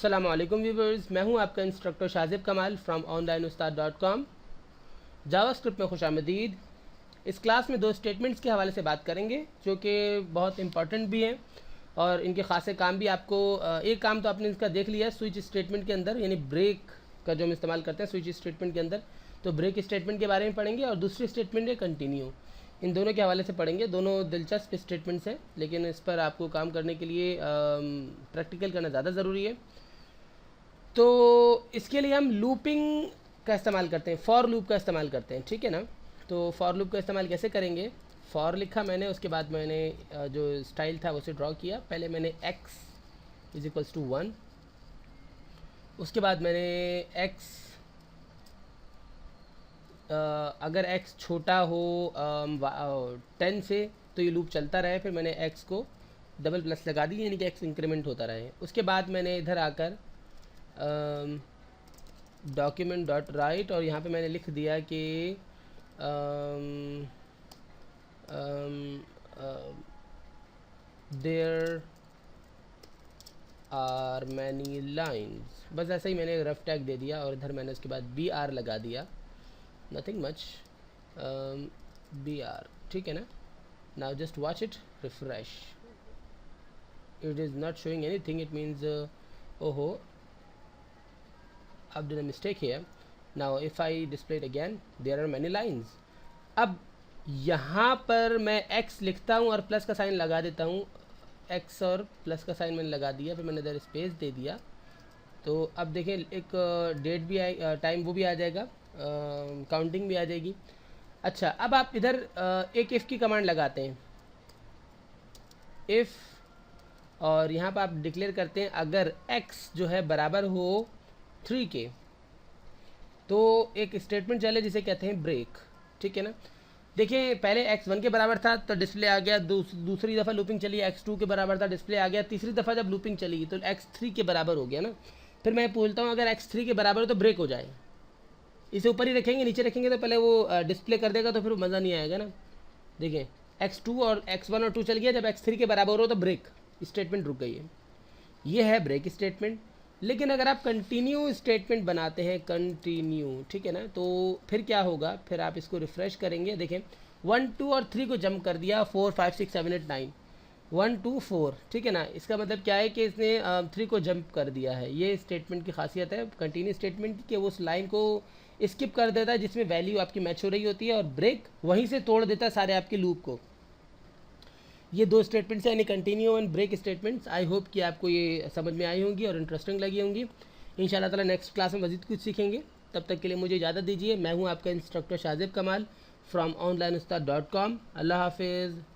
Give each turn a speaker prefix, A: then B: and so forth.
A: अस्सलाम वालेकुम व्यूवर्स, मैं हूं आपका इंस्ट्रक्टर शाजिब कमाल फ्रॉम onlineustaad.com। जावास्क्रिप्ट में खुशामदीद। इस क्लास में दो स्टेटमेंट्स के हवाले से बात करेंगे जो कि बहुत इंपॉर्टेंट भी हैं और इनके खासे काम भी आपको एक काम तो आपने इसका देख लिया है स्विच स्टेटमेंट के अंदर, यानी ब्रेक का जो हम इस्तेमाल करते हैं स्विच स्टेटमेंट के अंदर, तो ब्रेक स्टेटमेंट के बारे में पढ़ेंगे और दूसरी स्टेटमेंट है कंटिन्यू। इन दोनों के हवाले से पढ़ेंगे। दोनों दिलचस्प स्टेटमेंट्स हैं, लेकिन इस पर आपको काम करने के लिए प्रैक्टिकल करना ज़्यादा ज़रूरी है। तो इसके लिए हम लूपिंग का इस्तेमाल करते हैं, फॉर लूप का इस्तेमाल करते हैं, ठीक है ना। तो फॉर लूप का इस्तेमाल कैसे करेंगे? फॉर लिखा मैंने, उसके बाद मैंने जो स्टाइल था उसे ड्रॉ किया। पहले मैंने x इज इक्वल्स टू 1, उसके बाद मैंने x अगर x छोटा हो 10 से तो ये लूप चलता रहे, फिर मैंने x को डबल प्लस लगा दी, यानी कि x इंक्रीमेंट होता रहे। उसके बाद मैंने इधर आकर डॉक्यूमेंट डॉट राइट और यहाँ पे मैंने लिख दिया कि देयर आर मैनी लाइन्स, बस ऐसे ही मैंने रफ टैग दे दिया और इधर मैंने उसके बाद BR लगा दिया, नथिंग मच, BR, ठीक है ना। Now just watch it, refresh, it is not showing anything, it means ओहो I've done a mistake here. Now if I display it again, there are many lines. अब यहाँ पर मैं x लिखता हूँ और प्लस का साइन लगा देता हूँ, x और प्लस का साइन मैंने लगा दिया, फिर मैंने इधर स्पेस दे दिया। तो अब देखें एक डेट भी आए, टाइम वो भी आ जाएगा, काउंटिंग भी आ जाएगी। अच्छा, अब आप इधर एक इफ़ की कमांड लगाते हैं, इफ़, और यहाँ पर आप डिक्लेयर करते हैं अगर x जो है बराबर हो 3 के, तो एक स्टेटमेंट चले जिसे कहते हैं ब्रेक, ठीक है ना। देखिए पहले x 1 के बराबर था तो डिस्प्ले आ गया, दूसरी दफ़ा लूपिंग चली x 2 के बराबर था, डिस्प्ले आ गया, तीसरी दफ़ा जब लूपिंग चली तो x 3 के बराबर हो गया ना। फिर मैं बोलता हूँ अगर x 3 के बराबर हो तो ब्रेक हो जाए। इसे ऊपर ही रखेंगे, नीचे रखेंगे तो पहले वो डिस्प्ले कर देगा, तो फिर मज़ा नहीं आएगा ना। देखिए x2 और x1 और 2 चल गया, जब x3 के बराबर हो तो ब्रेक स्टेटमेंट रुक गई है। ये है ब्रेक स्टेटमेंट। लेकिन अगर आप कंटिन्यू स्टेटमेंट बनाते हैं, कंटिन्यू, ठीक है ना, तो फिर क्या होगा? फिर आप इसको रिफ़्रेश करेंगे, देखें 1 2 और 3 को जंप कर दिया, 4 5 6 7 8 9, 1 2 4, ठीक है ना। इसका मतलब क्या है कि इसने 3 को जंप कर दिया है। ये स्टेटमेंट की खासियत है कंटिन्यू स्टेटमेंट की, कि वो उस लाइन को स्किप कर देता है जिसमें वैल्यू आपकी मैच हो रही होती है, और ब्रेक वहीं से तोड़ देता है सारे आपके लूप को। ये दो स्टेटमेंट्स हैं, यानी continue and break statements. I hope कि आपको ये समझ में आई होंगी और इंटरेस्टिंग लगी होंगी। इंशाल्लाह ताला नेक्स्ट क्लास में मज़ीद कुछ सीखेंगे। तब तक के लिए मुझे इजाज़त दीजिए। मैं हूँ आपका इंस्ट्रक्टर शाजिब कमाल फ्रॉम onlineustaad.com। अल्लाह हाफिज़।